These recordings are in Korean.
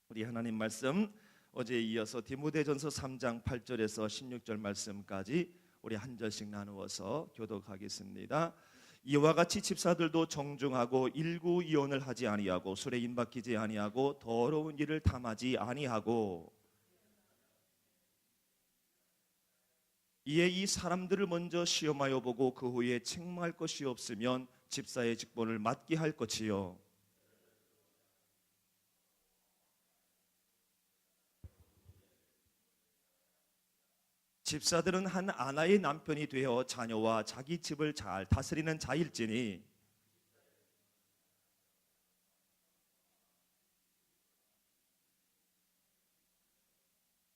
우리 하나님 말씀 어제에 이어서 디모데전서 3장 8절에서 16절 말씀까지 우리 한 절씩 나누어서 교독하겠습니다. 이와 같이 집사들도 정중하고 일구이혼을 하지 아니하고 술에 임박히지 아니하고 더러운 일을 탐하지 아니하고, 이에 이 사람들을 먼저 시험하여 보고 그 후에 책망할 것이 없으면 집사의 직분을 맡게 할 것이요. 집사들은 한 아나의 남편이 되어 자녀와 자기 집을 잘 다스리는 자일지니,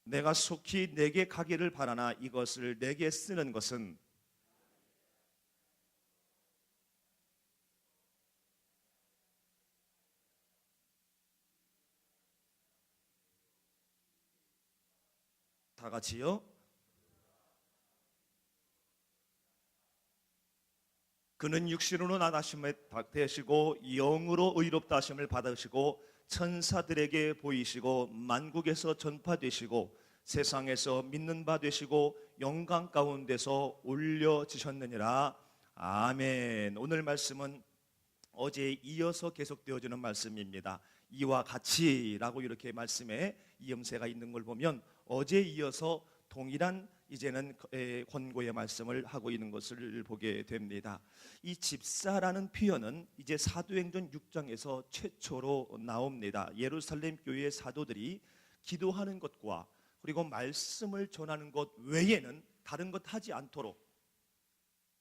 내가 속히 내게 가기를 바라나 이것을 내게 쓰는 것은 다 같이요. 그는 육신으로 나타심을 되시고 영으로 의롭다 하심을 받으시고 천사들에게 보이시고 만국에서 전파되시고 세상에서 믿는 바 되시고 영광 가운데서 올려지셨느니라. 아멘. 오늘 말씀은 어제에 이어서 계속되어지는 말씀입니다. 이와 같이라고 이렇게 말씀에 이음새가 있는 걸 보면 어제에 이어서 동일한 이제는 권고의 말씀을 하고 있는 것을 보게 됩니다. 이 집사라는 표현은 이제 사도행전 6장에서 최초로 나옵니다. 예루살렘 교회의 사도들이 기도하는 것과 그리고 말씀을 전하는 것 외에는 다른 것 하지 않도록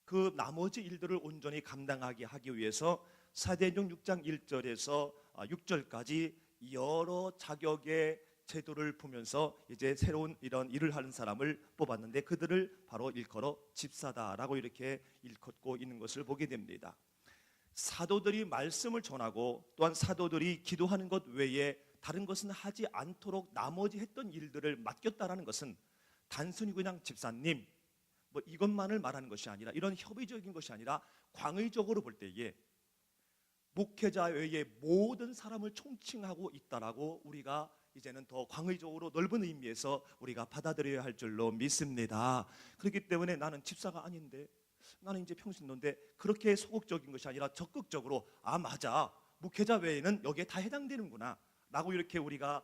그 나머지 일들을 온전히 감당하게 하기 위해서 사도행전 6장 1절에서 6절까지 여러 자격의 제도를 보면서 이제 새로운 이런 일을 하는 사람을 뽑았는데 그들을 바로 일컬어 집사다라고 이렇게 일컫고 있는 것을 보게 됩니다. 사도들이 말씀을 전하고 또한 사도들이 기도하는 것 외에 다른 것은 하지 않도록 나머지 했던 일들을 맡겼다라는 것은 단순히 그냥 집사님 뭐 이것만을 말하는 것이 아니라, 이런 협의적인 것이 아니라 광의적으로 볼 때에 목회자 외에 모든 사람을 총칭하고 있다라고 우리가 이제는 더 광의적으로 넓은 의미에서 우리가 받아들여야 할 줄로 믿습니다. 그렇기 때문에 나는 집사가 아닌데, 나는 이제 평신도인데, 그렇게 소극적인 것이 아니라 적극적으로 맞아, 목회자 외에는 여기에 다 해당되는구나 라고 이렇게 우리가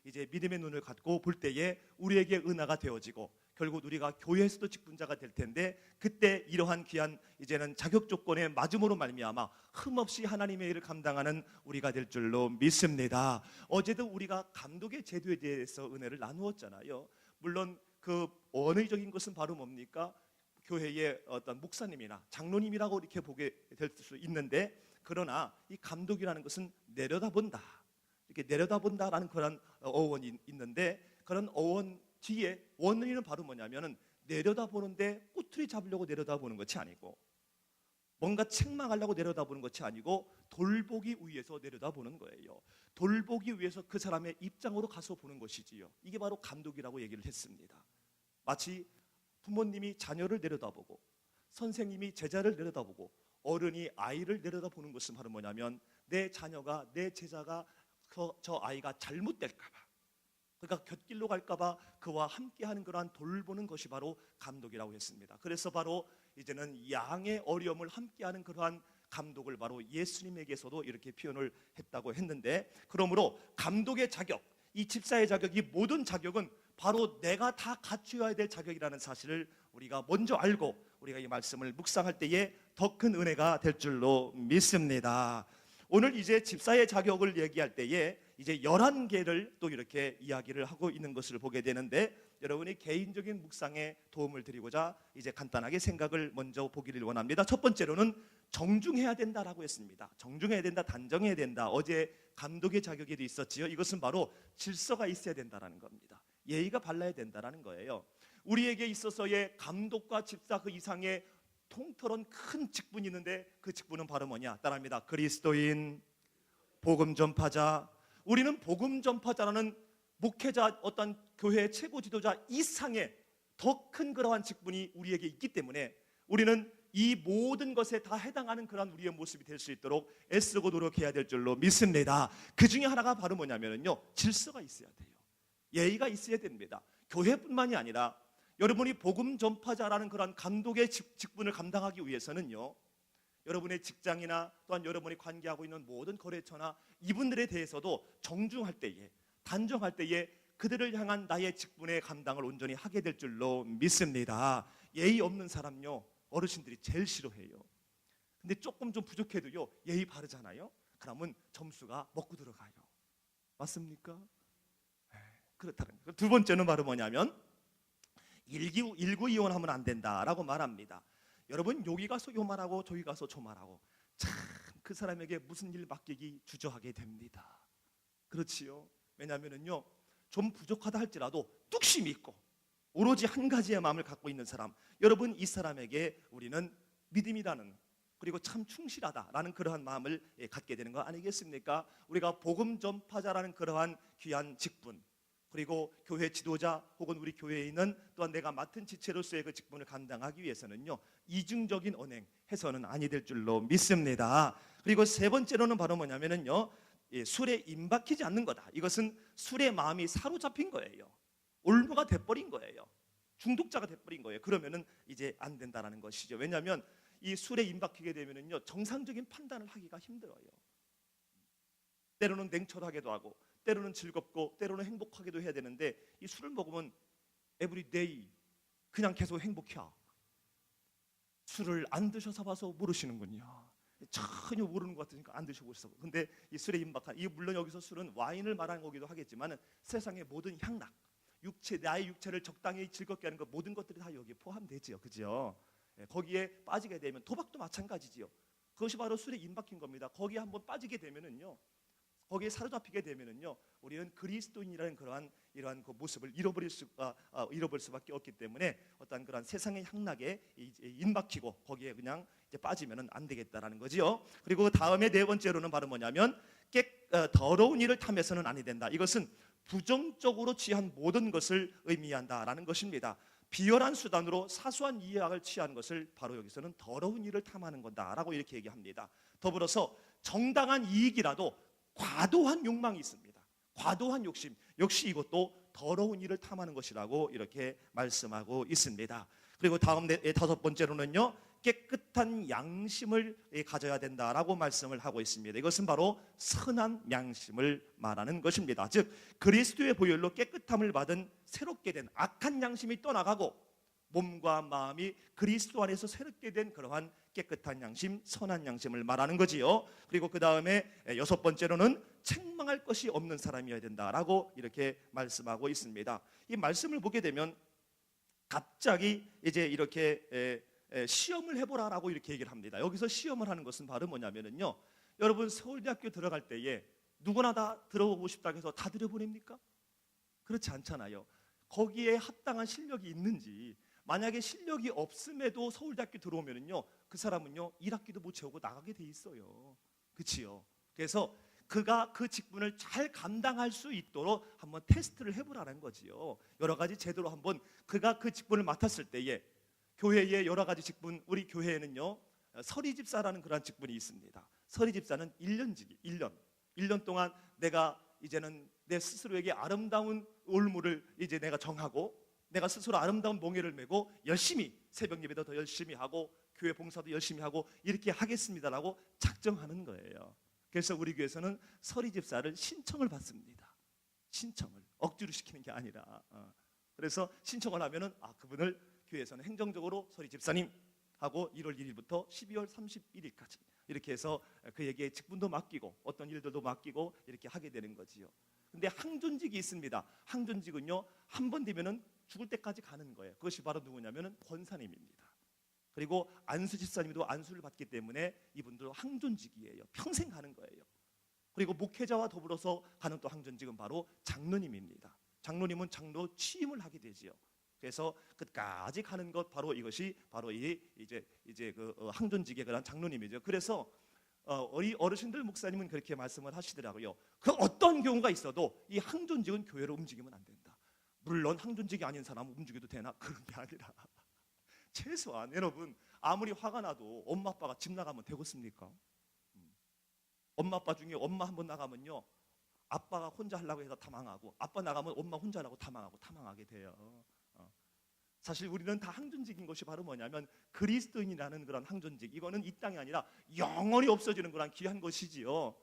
이제 믿음의 눈을 갖고 볼 때에 우리에게 은혜가 되어지고 결국 우리가 교회에서도 직분자가 될 텐데, 그때 이러한 귀한 이제는 자격 조건에 맞음으로 말미암아 흠없이 하나님의 일을 감당하는 우리가 될 줄로 믿습니다. 어제도 우리가 감독의 제도에 대해서 은혜를 나누었잖아요. 물론 그 원의적인 것은 바로 뭡니까? 교회의 어떤 목사님이나 장로님이라고 이렇게 보게 될 수 있는데, 그러나 이 감독이라는 것은 내려다본다, 이렇게 내려다본다라는 그런 어원이 있는데, 그런 어원 뒤에 원리는 바로 뭐냐면은 내려다보는데 꼬투리 잡으려고 내려다보는 것이 아니고, 뭔가 책망하려고 내려다보는 것이 아니고 돌보기 위해서 내려다보는 거예요. 돌보기 위해서 그 사람의 입장으로 가서 보는 것이지요. 이게 바로 감독이라고 얘기를 했습니다. 마치 부모님이 자녀를 내려다보고 선생님이 제자를 내려다보고 어른이 아이를 내려다보는 것은 바로 뭐냐면 내 자녀가, 내 제자가 저 아이가 잘못될까 봐, 그러니까 곁길로 갈까 봐 그와 함께하는 그러한 돌보는 것이 바로 감독이라고 했습니다. 그래서 바로 이제는 양의 어려움을 함께하는 그러한 감독을 바로 예수님에게서도 이렇게 표현을 했다고 했는데, 그러므로 감독의 자격, 이 집사의 자격, 이 모든 자격은 바로 내가 다 갖추어야 될 자격이라는 사실을 우리가 먼저 알고 우리가 이 말씀을 묵상할 때에 더 큰 은혜가 될 줄로 믿습니다. 오늘 이제 집사의 자격을 얘기할 때에 이제 11개를 또 이렇게 이야기를 하고 있는 것을 보게 되는데, 여러분이 개인적인 묵상에 도움을 드리고자 이제 간단하게 생각을 먼저 보기를 원합니다. 첫 번째로는 정중해야 된다라고 했습니다. 정중해야 된다, 단정해야 된다. 어제 감독의 자격에도 있었지요. 이것은 바로 질서가 있어야 된다라는 겁니다. 예의가 발라야 된다라는 거예요. 우리에게 있어서의 감독과 집사 그 이상의 통틀은 큰 직분이 있는데, 그 직분은 바로 뭐냐? 따라합니다. 그리스도인, 복음 전파자. 우리는 복음 전파자라는 목회자, 어떤 교회의 최고 지도자 이상의 더 큰 그러한 직분이 우리에게 있기 때문에 우리는 이 모든 것에 다 해당하는 그런 우리의 모습이 될 수 있도록 애쓰고 노력해야 될 줄로 믿습니다. 그 중에 하나가 바로 뭐냐면요, 질서가 있어야 돼요. 예의가 있어야 됩니다. 교회뿐만이 아니라 여러분이 복음 전파자라는 그런 감독의 직분을 감당하기 위해서는요, 여러분의 직장이나 또한 여러분이 관계하고 있는 모든 거래처나 이분들에 대해서도 정중할 때에, 단정할 때에 그들을 향한 나의 직분의 감당을 온전히 하게 될 줄로 믿습니다. 예의 없는 사람요, 어르신들이 제일 싫어해요. 근데 조금 좀 부족해도요, 예의 바르잖아요. 그러면 점수가 먹고 들어가요. 맞습니까? 그렇다는 거예요. 두 번째는 바로 뭐냐면 일구이원하면 안 된다라고 말합니다. 여러분, 여기 가서 요 말하고 저기 가서 저 말하고 참 그 사람에게 무슨 일 맡기기 주저하게 됩니다. 그렇지요. 왜냐하면요, 좀 부족하다 할지라도 뚝심이 있고 오로지 한 가지의 마음을 갖고 있는 사람, 여러분, 이 사람에게 우리는 믿음이라는, 그리고 참 충실하다라는 그러한 마음을 갖게 되는 거 아니겠습니까? 우리가 복음 전파자라는 그러한 귀한 직분, 그리고 교회 지도자 혹은 우리 교회에 있는 또한 내가 맡은 지체로서의 그 직분을 감당하기 위해서는요, 이중적인 언행 해서는 아니 될 줄로 믿습니다. 그리고 세 번째로는 바로 뭐냐면요, 술에 임박히지 않는 거다. 이것은 술의 마음이 사로잡힌 거예요. 올무가 돼버린 거예요. 중독자가 돼버린 거예요. 그러면은 이제 안 된다라는 것이죠. 왜냐하면 이 술에 임박히게 되면은요, 정상적인 판단을 하기가 힘들어요. 때로는 냉철하게도 하고, 때로는 즐겁고, 때로는 행복하게도 해야 되는데, 이 술을 먹으면 에브리데이 그냥 계속 행복해. 술을 안 드셔서 봐서 모르시는군요. 전혀 모르는 것 같으니까 안 드셔보셨어. 근데 이 술에 임박한, 이 물론 여기서 술은 와인을 말하는 거기도 하겠지만 세상의 모든 향락, 육체, 나의 육체를 적당히 즐겁게 하는 것, 모든 것들이 다 여기에 포함되지요. 그죠? 거기에 빠지게 되면 도박도 마찬가지지요. 그것이 바로 술에 임박힌 겁니다. 거기에 한번 빠지게 되면은요, 거기에 사로잡히게 되면은요, 우리는 그리스도인이라는 이러한 그 모습을 잃어버릴 수밖에 없기 때문에 어떤 그런 세상의 향락에 임박히고 거기에 그냥 이제 빠지면은 안 되겠다라는 거지요. 그리고 그 다음에 네 번째로는 바로 뭐냐면 더러운 일을 탐해서는 아니 된다. 이것은 부정적으로 취한 모든 것을 의미한다라는 것입니다. 비열한 수단으로 사소한 이해학을 취한 것을 바로 여기서는 더러운 일을 탐하는 건다라고 이렇게 얘기합니다. 더불어서 정당한 이익이라도 과도한 욕망이 있습니다. 과도한 욕심, 역시 이것도 더러운 일을 탐하는 것이라고 이렇게 말씀하고 있습니다. 그리고 다음 다섯 번째로는요, 깨끗한 양심을 가져야 된다라고 말씀을 하고 있습니다. 이것은 바로 선한 양심을 말하는 것입니다. 즉 그리스도의 보혈로 깨끗함을 받은 새롭게 된 악한 양심이 떠나가고 몸과 마음이 그리스도 안에서 새롭게 된 그러한 깨끗한 양심, 선한 양심을 말하는 거지요. 그리고 그 다음에 여섯 번째로는 책망할 것이 없는 사람이어야 된다라고 이렇게 말씀하고 있습니다. 이 말씀을 보게 되면 갑자기 이제 이렇게 시험을 해보라라고 이렇게 얘기를 합니다. 여기서 시험을 하는 것은 바로 뭐냐면요, 여러분 서울대학교 들어갈 때에 누구나 다 들어보고 싶다고 해서 다 들여보냅니까? 그렇지 않잖아요. 거기에 합당한 실력이 있는지, 만약에 실력이 없음에도 서울대학교 들어오면은요, 그 사람은요 1학기도 못 채우고 나가게 돼 있어요. 그렇지요. 그래서 그가 그 직분을 잘 감당할 수 있도록 한번 테스트를 해보라는 거지요. 여러 가지 제도로 한번 그가 그 직분을 맡았을 때에 교회의 여러 가지 직분, 우리 교회에는요 서리집사라는 그런 직분이 있습니다. 서리집사는 1년지기, 1년 동안 내가 이제는 내 스스로에게 아름다운 올무를 이제 내가 정하고, 내가 스스로 아름다운 몽해를 메고 열심히 새벽 예배도 더 열심히 하고 교회 봉사도 열심히 하고 이렇게 하겠습니다라고 작정하는 거예요. 그래서 우리 교회에서는 서리집사를 신청을 받습니다. 신청을 억지로 시키는 게 아니라 그래서 신청을 하면은 그분을 교회에서는 행정적으로 서리집사님 하고 1월 1일부터 12월 31일까지 이렇게 해서 그에게 직분도 맡기고 어떤 일들도 맡기고 이렇게 하게 되는 거지요. 근데 항존직이 있습니다. 항존직은요 한 번 되면은 죽을 때까지 가는 거예요. 그것이 바로 누구냐면은 권사님입니다. 그리고 안수 집사님도 안수를 받기 때문에 이분도 항존직이에요. 평생 가는 거예요. 그리고 목회자와 더불어서 가는 또 항존직은 바로 장로님입니다. 장로님은 장로 취임을 하게 되지요. 그래서 끝까지 가는 것, 바로 이것이 바로 이제 그 항존직의 그런 장로님이죠. 그래서 어르신들 목사님은 그렇게 말씀을 하시더라고요. 그 어떤 경우가 있어도 이 항존직은 교회로 움직이면 안 된다. 물론 항존직이 아닌 사람은 움직여도 되나? 그런 게 아니라 최소한 여러분 아무리 화가 나도 엄마 아빠가 집 나가면 되겠습니까? 엄마 아빠 중에 엄마 한 번 나가면요, 아빠가 혼자 하려고 해서 다 망하고, 아빠 나가면 엄마 혼자 하려고 다 망하고 다 망하게 돼요. 사실 우리는 다 항존직인 것이 바로 뭐냐면 그리스도인이라는 그런 항존직, 이거는 이 땅이 아니라 영원히 없어지는 그런 귀한 것이지요.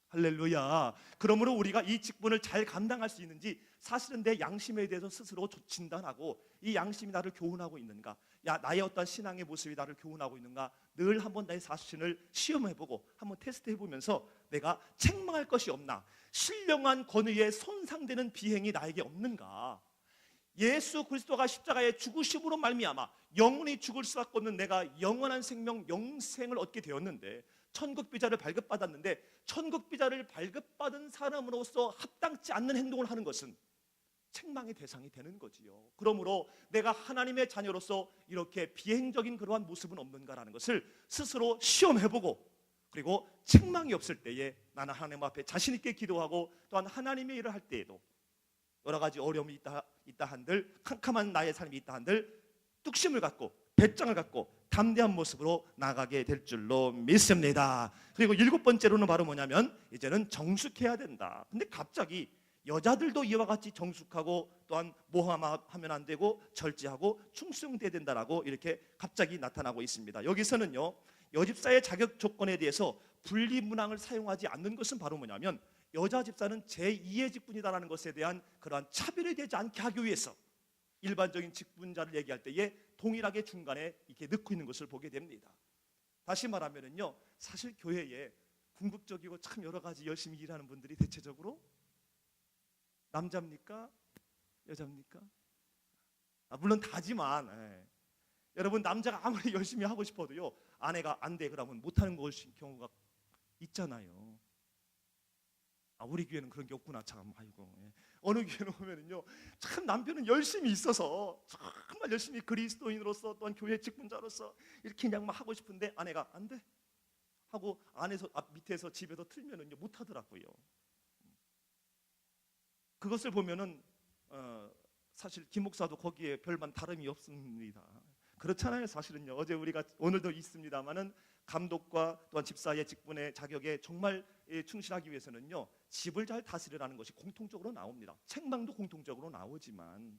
할렐루야. 그러므로 우리가 이 직분을 잘 감당할 수 있는지 사실은 내 양심에 대해서 스스로 진단하고, 이 양심이 나를 교훈하고 있는가, 나의 어떤 신앙의 모습이 나를 교훈하고 있는가, 늘 한번 나의 자신을 시험해보고 한번 테스트해보면서 내가 책망할 것이 없나, 신령한 권위에 손상되는 비행이 나에게 없는가. 예수 그리스도가 십자가의 죽으심으로 말미암아 영원히 죽을 수밖에 없는 내가 영원한 생명, 영생을 얻게 되었는데, 천국 비자를 발급받았는데, 천국 비자를 발급받은 사람으로서 합당치 않는 행동을 하는 것은 책망의 대상이 되는 거지요. 그러므로 내가 하나님의 자녀로서 이렇게 비행적인 그러한 모습은 없는가라는 것을 스스로 시험해보고, 그리고 책망이 없을 때에 나는 하나님 앞에 자신 있게 기도하고, 또한 하나님의 일을 할 때에도 여러 가지 어려움이 있다 한들, 캄캄한 나의 삶이 있다 한들 뚝심을 갖고 배짱을 갖고 담대한 모습으로 나가게 될 줄로 믿습니다. 그리고 7번째로는 바로 뭐냐면 이제는 정숙해야 된다. 근데 갑자기 여자들도 이와 같이 정숙하고 또한 모함하면 안 되고 절제하고 충성돼야 된다라고 이렇게 갑자기 나타나고 있습니다. 여기서는요, 여집사의 자격 조건에 대해서 분리문항을 사용하지 않는 것은 바로 뭐냐면 여자 집사는 제2의 직분이다라는 것에 대한 그러한 차별이 되지 않게 하기 위해서 일반적인 직분자를 얘기할 때에 동일하게 중간에 이렇게 넣고 있는 것을 보게 됩니다. 다시 말하면요, 사실 교회에 궁극적이고 참 여러 가지 열심히 일하는 분들이 대체적으로 남자입니까? 여자입니까? 물론 다지만, 여러분, 남자가 아무리 열심히 하고 싶어도요, 아내가 안 돼 그러면 못하는 경우가 있잖아요. 우리 교회는 그런 게 없구나. 참, 아이고. 어느 교회는 보면은요, 참 남편은 열심히 있어서 정말 열심히 그리스도인으로서 또한 교회 직분자로서 이렇게 그냥 막 하고 싶은데 아내가 안 돼 하고 안에서 밑에서 집에서 틀면은요 못 하더라고요. 그것을 보면은 사실 김 목사도 거기에 별반 다름이 없습니다. 그렇잖아요. 사실은요. 어제 우리가 오늘도 있습니다만은 감독과 또한 집사의 직분의 자격에 정말 충실하기 위해서는요, 집을 잘 다스리라는 것이 공통적으로 나옵니다. 책망도 공통적으로 나오지만,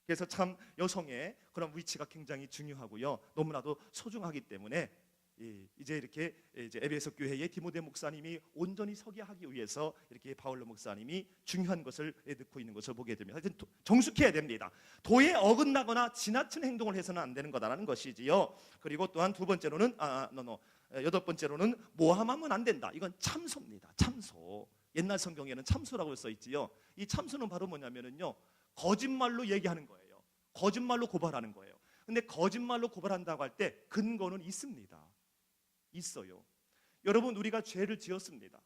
그래서 참 여성의 그런 위치가 굉장히 중요하고요, 너무나도 소중하기 때문에 이제 이렇게 이제 에베소 교회의 디모데 목사님이 온전히 서게 하기 위해서 이렇게 바울로 목사님이 중요한 것을 넣고 있는 것을 보게 됩니다. 하여튼 정숙해야 됩니다. 도에 어긋나거나 지나친 행동을 해서는 안 되는 거다라는 것이지요. 그리고 또한 두 번째로는 8번째로는 모함하면 안 된다. 이건 참소입니다. 참소. 옛날 성경에는 참소라고 써 있지요. 이 참소는 바로 뭐냐면은요, 거짓말로 얘기하는 거예요. 거짓말로 고발하는 거예요. 근데 거짓말로 고발한다고 할 때 근거는 있습니다. 있어요. 여러분, 우리가 죄를 지었습니다.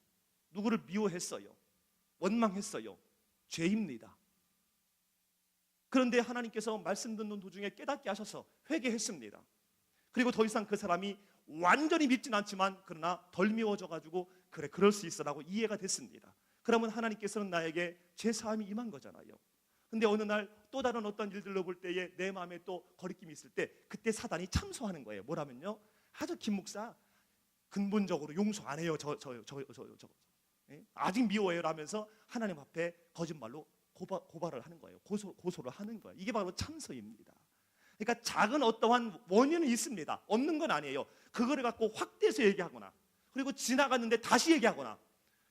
누구를 미워했어요. 원망했어요. 죄입니다. 그런데 하나님께서 말씀 듣는 도중에 깨닫게 하셔서 회개했습니다. 그리고 더 이상 그 사람이 완전히 믿진 않지만 그러나 덜 미워져 가지고 그래, 그럴 수 있어라고 이해가 됐습니다. 그러면 하나님께서는 나에게 죄 사함이 임한 거잖아요. 근데 어느 날 또 다른 어떤 일들로 볼 때에 내 마음에 또 거리낌이 있을 때 그때 사단이 참소하는 거예요. 뭐라면요, 아주 김 목사 근본적으로 용서 안 해요. 아직 미워해요 라면서 하나님 앞에 거짓말로 고발을 하는 거예요. 고소를 하는 거예요. 이게 바로 참소입니다. 그러니까 작은 어떠한 원인은 있습니다. 없는 건 아니에요. 그거를 갖고 확대해서 얘기하거나 그리고 지나갔는데 다시 얘기하거나,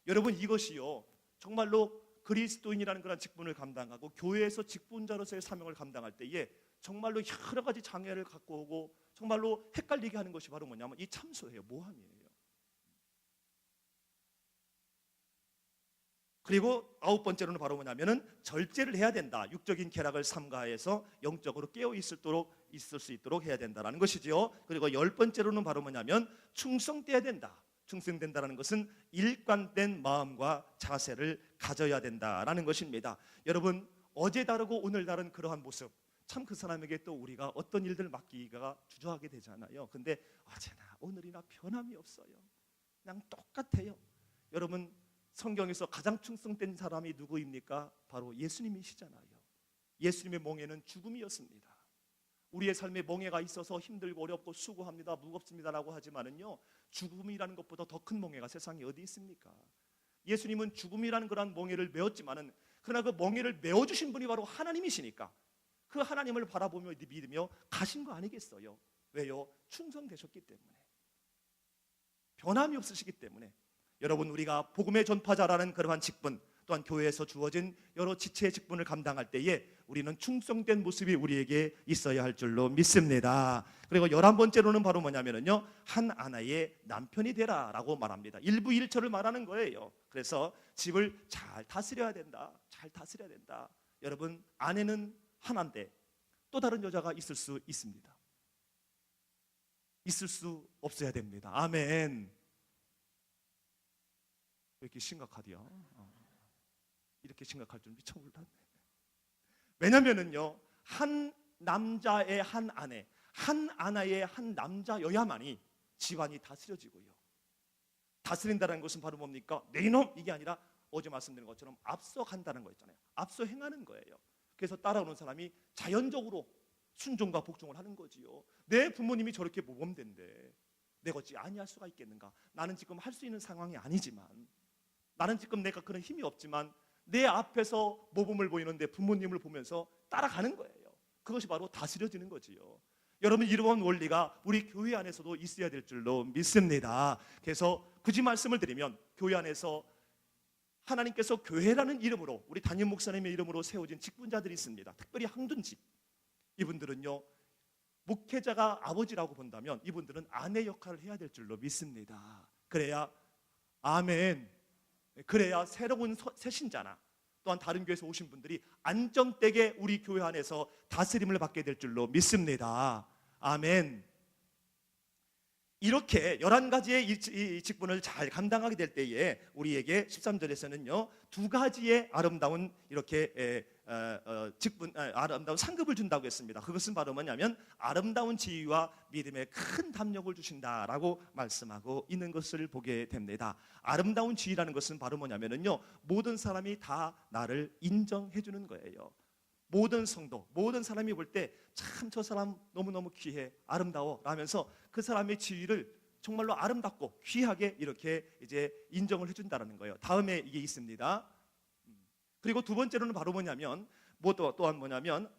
여러분, 이것이요 정말로 그리스도인이라는 그런 직분을 감당하고 교회에서 직분자로서의 사명을 감당할 때에 정말로 여러 가지 장애를 갖고 오고 정말로 헷갈리게 하는 것이 바로 뭐냐면 이 참소예요. 모함이에요. 그리고 9번째로는 바로 뭐냐면은 절제를 해야 된다. 육적인 쾌락을 삼가해서 영적으로 깨어 있을 수 있도록 해야 된다라는 것이지요. 그리고 10번째로는 바로 뭐냐면 충성돼야 된다. 충성된다라는 것은 일관된 마음과 자세를 가져야 된다라는 것입니다. 여러분, 어제 다르고 오늘 다른 그러한 모습, 참 그 사람에게 또 우리가 어떤 일들을 맡기기가 주저하게 되잖아요. 근데 어제나 오늘이나 변함이 없어요. 그냥 똑같아요. 여러분, 성경에서 가장 충성된 사람이 누구입니까? 바로 예수님이시잖아요. 예수님의 몽에는 죽음이었습니다. 우리의 삶에 멍해가 있어서 힘들고 어렵고 수고합니다, 무겁습니다라고 하지만은요, 죽음이라는 것보다 더 큰 멍해가 세상에 어디 있습니까? 예수님은 죽음이라는 그런 멍해를 메웠지만은, 그러나 그 멍해를 메워주신 분이 바로 하나님이시니까 그 하나님을 바라보며 믿으며 가신 거 아니겠어요? 왜요? 충성되셨기 때문에, 변함이 없으시기 때문에. 여러분, 우리가 복음의 전파자라는 그러한 직분, 또한 교회에서 주어진 여러 지체의 직분을 감당할 때에 우리는 충성된 모습이 우리에게 있어야 할 줄로 믿습니다. 그리고 11번째로는 바로 뭐냐면요, 한 아내의 남편이 되라라고 말합니다. 일부 일처를 말하는 거예요. 그래서 집을 잘 다스려야 된다, 잘 다스려야 된다. 여러분, 아내는 하나인데 또 다른 여자가 있을 수 있습니다. 있을 수 없어야 됩니다. 아멘. 왜 이렇게 심각하디요? 이렇게 심각할 줄 미처 몰랐네. 왜냐면은요, 한 남자의 한 아내, 한 아내의 한 남자여야만이 집안이 다스려지고요. 다스린다는 것은 바로 뭡니까? 내 이놈, 이게 아니라 어제 말씀드린 것처럼 앞서간다는 거 있잖아요. 앞서 행하는 거예요. 그래서 따라오는 사람이 자연적으로 순종과 복종을 하는 거지요. 내 부모님이 저렇게 모범된데 내가 어찌 아니할 수가 있겠는가? 나는 지금 할 수 있는 상황이 아니지만, 나는 지금 내가 그런 힘이 없지만 내 앞에서 모범을 보이는데 부모님을 보면서 따라가는 거예요. 그것이 바로 다스려지는 거지요. 여러분, 이러한 원리가 우리 교회 안에서도 있어야 될 줄로 믿습니다. 그래서 굳이 말씀을 드리면, 교회 안에서 하나님께서 교회라는 이름으로, 우리 담임 목사님의 이름으로 세워진 직분자들이 있습니다. 특별히 항둔집, 이분들은요, 목회자가 아버지라고 본다면 이분들은 아내 역할을 해야 될 줄로 믿습니다. 그래야, 아멘, 그래야 새로운 새 신자나 또한 다른 교회에서 오신 분들이 안정되게 우리 교회 안에서 다스림을 받게 될 줄로 믿습니다. 아멘. 이렇게 11가지의 이 직분을 잘 감당하게 될 때에 우리에게 13절에서는요, 두 가지의 아름다운 이렇게 직분, 아름다운 상급을 준다고 했습니다. 그것은 바로 뭐냐면 아름다운 지위와 믿음의 큰 담력을 주신다라고 말씀하고 있는 것을 보게 됩니다. 아름다운 지위라는 것은 바로 뭐냐면요, 모든 사람이 다 나를 인정해 주는 거예요. 모든 성도, 모든 사람이 볼 때 참 저 사람 너무너무 귀해, 아름다워 라면서 그 사람의 지위를 정말로 아름답고 귀하게 이렇게 이제 인정을 해준다는 거예요. 다음에 이게 있습니다. 그리고 두 번째로는 바로 뭐냐면, 또한 뭐냐면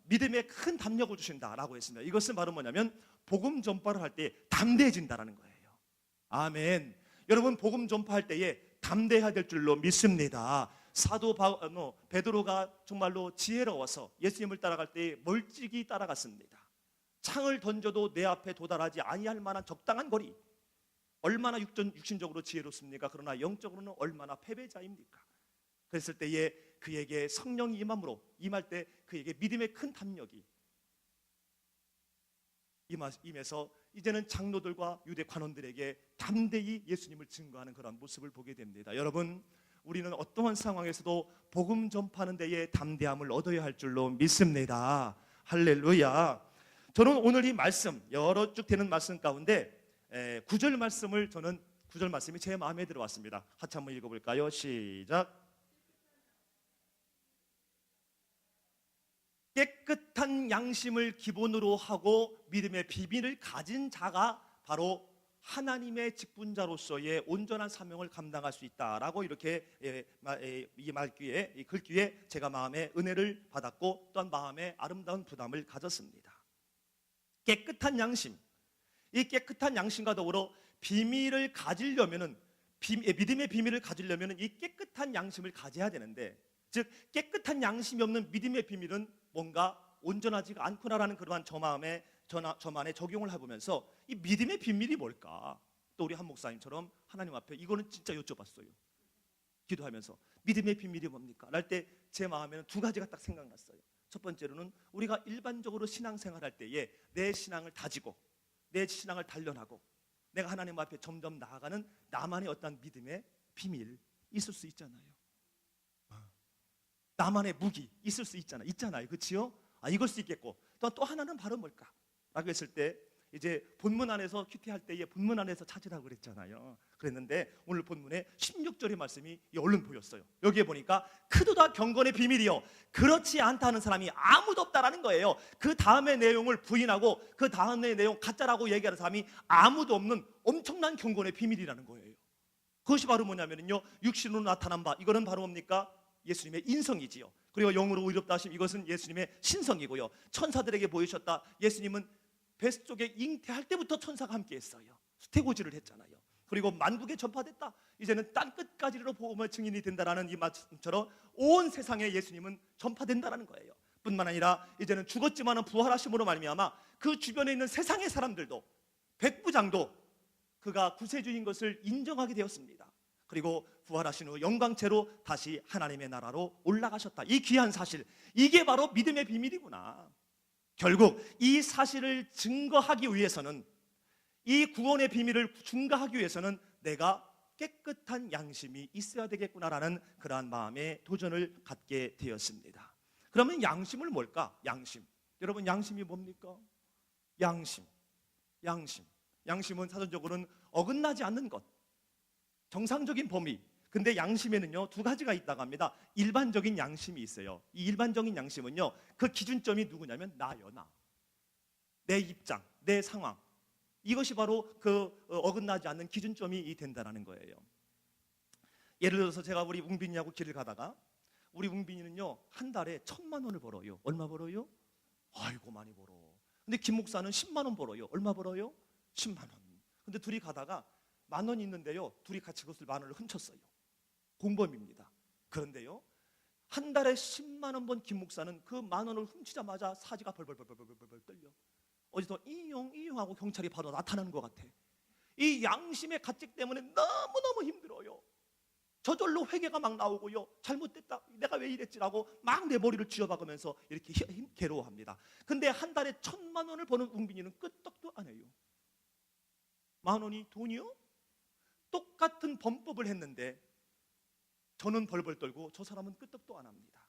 믿음의 큰 담력을 주신다라고 했습니다. 이것은 바로 뭐냐면 복음 전파를 할 때 담대해진다라는 거예요. 아멘. 여러분, 복음 전파할 때에 담대해야 될 줄로 믿습니다. 사도 베드로가 정말로 지혜로워서 예수님을 따라갈 때 멀찍이 따라갔습니다. 창을 던져도 내 앞에 도달하지 아니할 만한 적당한 거리. 얼마나 육신적으로 지혜롭습니까? 그러나 영적으로는 얼마나 패배자입니까? 그랬을 때에 그에게 성령이 임할 때 그에게 믿음의 큰 담력이 임해서 이제는 장로들과 유대 관원들에게 담대히 예수님을 증거하는 그런 모습을 보게 됩니다. 여러분, 우리는 어떠한 상황에서도 복음 전파하는 데에 담대함을 얻어야 할 줄로 믿습니다. 할렐루야. 저는 오늘 이 말씀, 여러 쭉 되는 말씀 가운데 9절 말씀이 제 마음에 들어왔습니다. 같이 한번 읽어볼까요? 시작. 깨끗한 양심을 기본으로 하고 믿음의 비밀을 가진 자가 바로 하나님의 직분자로서의 온전한 사명을 감당할 수 있다라고 이렇게 이 말귀에, 이 글귀에 제가 마음의 은혜를 받았고 또한 마음의 아름다운 부담을 가졌습니다. 깨끗한 양심, 이 깨끗한 양심과 더불어 비밀을 가지려면은, 믿음의 비밀을 가지려면은 이 깨끗한 양심을 가져야 되는데, 즉 깨끗한 양심이 없는 믿음의 비밀은 뭔가 온전하지가 않구나라는 그러한 저만의 적용을 해보면서 이 믿음의 비밀이 뭘까? 또 우리 한 목사님처럼 하나님 앞에 이거는 진짜 여쭤봤어요. 기도하면서 믿음의 비밀이 뭡니까? 할 때 제 마음에는 두 가지가 딱 생각났어요. 첫 번째로는 우리가 일반적으로 신앙생활할 때에 내 신앙을 다지고 내 신앙을 단련하고 내가 하나님 앞에 점점 나아가는 나만의 어떤 믿음의 비밀 있을 수 있잖아요. 나만의 무기 있을 수 있잖아요. 그렇지요? 이걸 수 있겠고 또 하나는 바로 뭘까? 라고 했을 때 이제 본문 안에서 큐티할 때에 본문 안에서 찾으라고 그랬잖아요. 그랬는데 오늘 본문에 16절의 말씀이 얼른 보였어요. 여기에 보니까 크도다 경건의 비밀이요 그렇지 않다는 사람이 아무도 없다라는 거예요. 그 다음의 내용을 부인하고 그 다음의 내용 가짜라고 얘기하는 사람이 아무도 없는 엄청난 경건의 비밀이라는 거예요. 그것이 바로 뭐냐면요, 육신으로 나타난 바, 이거는 바로 뭡니까? 예수님의 인성이지요. 그리고 영으로 의롭다 하심, 이것은 예수님의 신성이고요. 천사들에게 보이셨다. 예수님은 뱃속에 잉태할 때부터 천사가 함께 했어요. 수태고지를 했잖아요. 그리고 만국에 전파됐다. 이제는 땅끝까지로 복음의 증인이 된다라는 이 말씀처럼 온 세상에 예수님은 전파된다라는 거예요. 뿐만 아니라 이제는 죽었지만은 부활하심으로 말미암아 그 주변에 있는 세상의 사람들도, 백부장도 그가 구세주인 것을 인정하게 되었습니다. 그리고 부활하신 후 영광체로 다시 하나님의 나라로 올라가셨다. 이 귀한 사실, 이게 바로 믿음의 비밀이구나. 결국 이 사실을 증거하기 위해서는, 이 구원의 비밀을 증거하기 위해서는 내가 깨끗한 양심이 있어야 되겠구나라는 그러한 마음의 도전을 갖게 되었습니다. 그러면 양심을 뭘까? 양심. 여러분, 양심이 뭡니까? 양심은 사전적으로는 어긋나지 않는 것, 정상적인 범위. 근데 양심에는요 두 가지가 있다고 합니다. 일반적인 양심이 있어요. 이 일반적인 양심은요 그 기준점이 누구냐면 나요. 내 입장, 내 상황, 이것이 바로 그 어긋나지 않는 기준점이 된다는 거예요. 예를 들어서 제가 우리 웅빈이하고 길을 가다가, 우리 웅빈이는요 한 달에 1,000만 원을 벌어요. 얼마 벌어요? 아이고 많이 벌어. 근데 김 목사는 10만 원 벌어요. 얼마 벌어요? 10만 원. 근데 둘이 가다가 10,000원 있는데요 둘이 같이 그것을 10,000원을 훔쳤어요. 공범입니다. 그런데요 한 달에 10만 원 번 김 목사는 그 10,000원을 훔치자마자 사지가 벌벌벌벌벌벌 떨려. 어디서 이용하고 경찰이 바로 나타나는 것 같아. 이 양심의 가책 때문에 너무너무 힘들어요. 저절로 회개가 막 나오고요. 잘못됐다, 내가 왜 이랬지라고 막 내 머리를 쥐어박으면서 이렇게 괴로워합니다. 근데 한 달에 1,000만 원을 버는 웅빈이는 끄떡도 안 해요. 10,000원이 돈이요? 똑같은 범법을 했는데 저는 벌벌 떨고 저 사람은 끄떡도 안 합니다.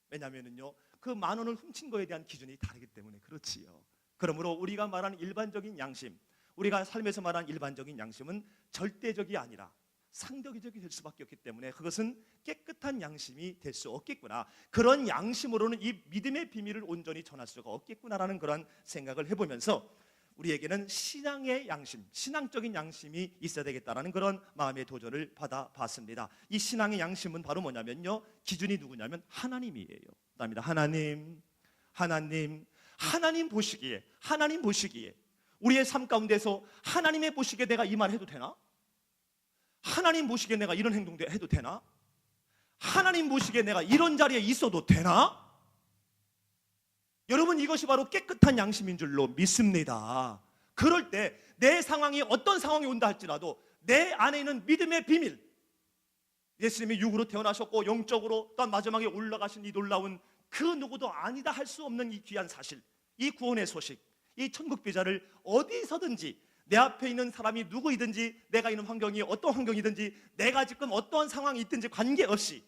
왜냐하면요 그 10,000원을 훔친 거에 대한 기준이 다르기 때문에 그렇지요. 그러므로 우리가 말하는 일반적인 양심, 우리가 삶에서 말하는 일반적인 양심은 절대적이 아니라 상대적이 될 수밖에 없기 때문에 그것은 깨끗한 양심이 될 수 없겠구나. 그런 양심으로는 이 믿음의 비밀을 온전히 전할 수가 없겠구나라는 그런 생각을 해보면서 우리에게는 신앙의 양심, 신앙적인 양심이 있어야 되겠다라는 그런 마음의 도전을 받아봤습니다. 이 신앙의 양심은 바로 뭐냐면요 기준이 누구냐면 하나님이에요. 그다음에 하나님 보시기에 우리의 삶 가운데서 하나님의 보시기에 내가 이 말 해도 되나? 하나님 보시기에 내가 이런 행동 해도 되나? 하나님 보시기에 내가 이런 자리에 있어도 되나? 여러분, 이것이 바로 깨끗한 양심인 줄로 믿습니다. 그럴 때 내 상황이 어떤 상황이 온다 할지라도 내 안에 있는 믿음의 비밀, 예수님이 육으로 태어나셨고 영적으로 또한 마지막에 올라가신 이 놀라운 그 누구도 아니다 할 수 없는 이 귀한 사실, 이 구원의 소식, 이 천국 비자를 어디서든지 내 앞에 있는 사람이 누구이든지 내가 있는 환경이 어떤 환경이든지 내가 지금 어떠한 상황이 있든지 관계없이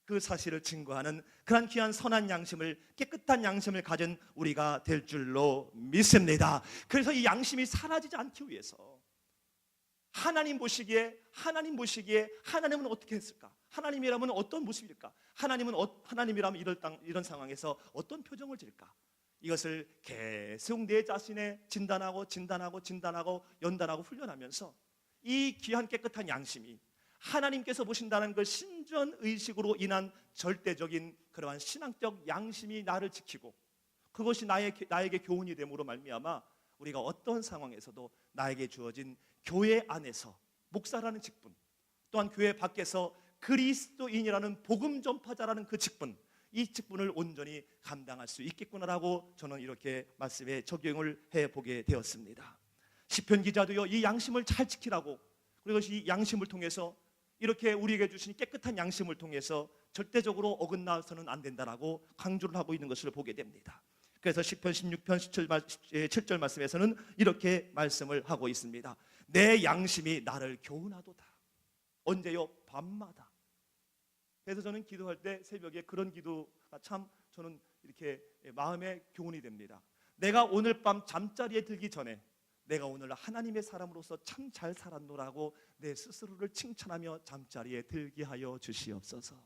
그 사실을 증거하는 그런 귀한 선한 양심을, 깨끗한 양심을 가진 우리가 될 줄로 믿습니다. 그래서 이 양심이 사라지지 않기 위해서 하나님 보시기에 하나님은 어떻게 했을까? 하나님이라면 어떤 모습일까? 하나님이라면 이런 상황에서 어떤 표정을 지을까? 이것을 계속 내 자신에 진단하고 연단하고 훈련하면서 이 귀한 깨끗한 양심이 하나님께서 보신다는 그 신전의식으로 인한 절대적인 그러한 신앙적 양심이 나를 지키고 그것이 나에게 교훈이 됨으로 말미암아 우리가 어떤 상황에서도 나에게 주어진 교회 안에서 목사라는 직분, 또한 교회 밖에서 그리스도인이라는 복음 전파자라는 그 직분, 이 직분을 온전히 감당할 수 있겠구나라고 저는 이렇게 말씀에 적용을 해보게 되었습니다. 시편 기자도요 이 양심을 잘 지키라고, 그리고 이 양심을 통해서 이렇게 우리에게 주신 깨끗한 양심을 통해서 절대적으로 어긋나서는 안 된다라고 강조를 하고 있는 것을 보게 됩니다. 그래서 시편 16편 7절 말씀에서는 이렇게 말씀을 하고 있습니다. 내 양심이 나를 교훈하도다. 언제요? 밤마다. 그래서 저는 기도할 때 새벽에 그런 기도가 참 저는 이렇게 마음에 교훈이 됩니다. 내가 오늘 밤 잠자리에 들기 전에 내가 오늘 하나님의 사람으로서 참 잘 살았노라고 내 스스로를 칭찬하며 잠자리에 들게 하여 주시옵소서.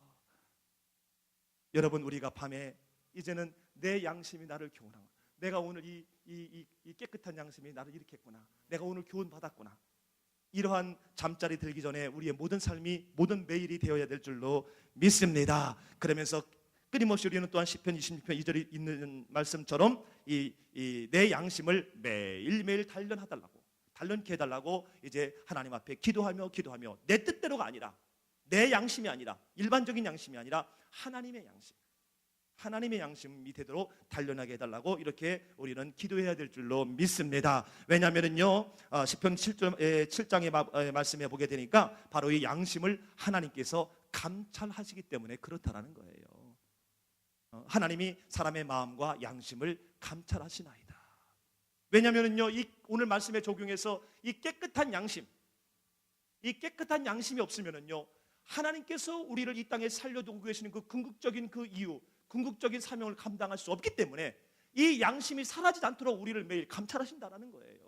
여러분, 우리가 밤에 이제는 내 양심이 나를 교훈하고, 내가 오늘 이 깨끗한 양심이 나를 일으켰구나, 내가 오늘 교훈 받았구나, 이러한 잠자리 들기 전에 우리의 모든 삶이, 모든 매일이 되어야 될 줄로 믿습니다. 그러면서 끊임없이 우리는 또한 시편 26편 2절에 있는 말씀처럼 내 양심을 매일매일 단련케 해달라고 이제 하나님 앞에 기도하며 내 뜻대로가 아니라, 내 양심이 아니라, 일반적인 양심이 아니라 하나님의 양심이 되도록 단련하게 해달라고 이렇게 우리는 기도해야 될 줄로 믿습니다. 왜냐하면요, 시편 7장의 말씀에 보게 되니까 바로 이 양심을 하나님께서 감찰하시기 때문에 그렇다라는 거예요. 하나님이 사람의 마음과 양심을 감찰하시나이다. 왜냐하면요, 이 오늘 말씀에 적용해서 이 깨끗한 양심이 없으면요, 하나님께서 우리를 이 땅에 살려두고 계시는 그 궁극적인 그 이유, 궁극적인 사명을 감당할 수 없기 때문에 이 양심이 사라지지 않도록 우리를 매일 감찰하신다는 거예요.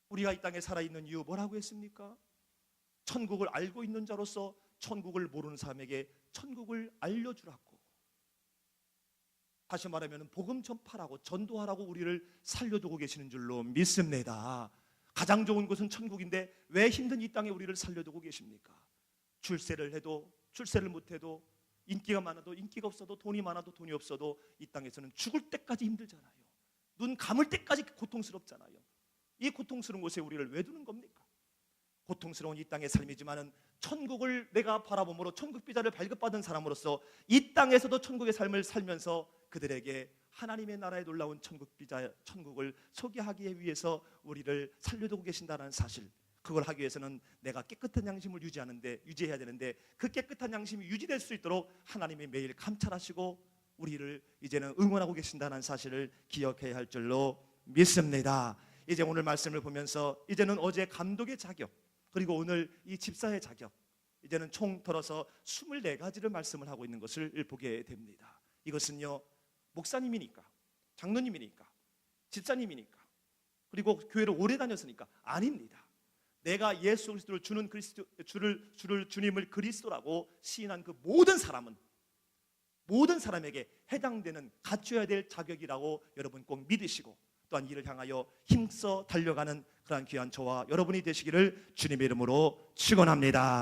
우리가 이 땅에 살아있는 이유 뭐라고 했습니까? 천국을 알고 있는 자로서 천국을 모르는 사람에게 천국을 알려주라고, 다시 말하면 복음 전파라고, 전도하라고 우리를 살려두고 계시는 줄로 믿습니다. 가장 좋은 곳은 천국인데 왜 힘든 이 땅에 우리를 살려두고 계십니까? 출세를 해도, 출세를 못해도, 인기가 많아도, 인기가 없어도, 돈이 많아도, 돈이 없어도 이 땅에서는 죽을 때까지 힘들잖아요. 눈 감을 때까지 고통스럽잖아요. 이 고통스러운 곳에 우리를 왜 두는 겁니까? 고통스러운 이 땅의 삶이지만은 천국을 내가 바라봄으로, 천국 비자를 발급받은 사람으로서 이 땅에서도 천국의 삶을 살면서 그들에게 하나님의 나라에 놀라운 천국 비자, 천국을 소개하기 위해서 우리를 살려두고 계신다는 사실, 그걸 하기 위해서는 내가 깨끗한 양심을 유지해야 되는데 그 깨끗한 양심이 유지될 수 있도록 하나님이 매일 감찰하시고 우리를 이제는 응원하고 계신다는 사실을 기억해야 할 줄로 믿습니다. 이제 오늘 말씀을 보면서 이제는 어제 감독의 자격, 그리고 오늘 이 집사의 자격, 이제는 총 털어서 24가지를 말씀을 하고 있는 것을 보게 됩니다. 이것은요, 목사님이니까, 장로님이니까, 집사님이니까, 그리고 교회를 오래 다녔으니까 아닙니다. 내가 예수 그리스도를 주님을 그리스도라고 시인한 그 모든 사람에게 해당되는, 갖춰야 될 자격이라고 여러분 꼭 믿으시고, 또한 이를 향하여 힘써 달려가는 그러한 귀한 저와 여러분이 되시기를 주님의 이름으로 축원합니다.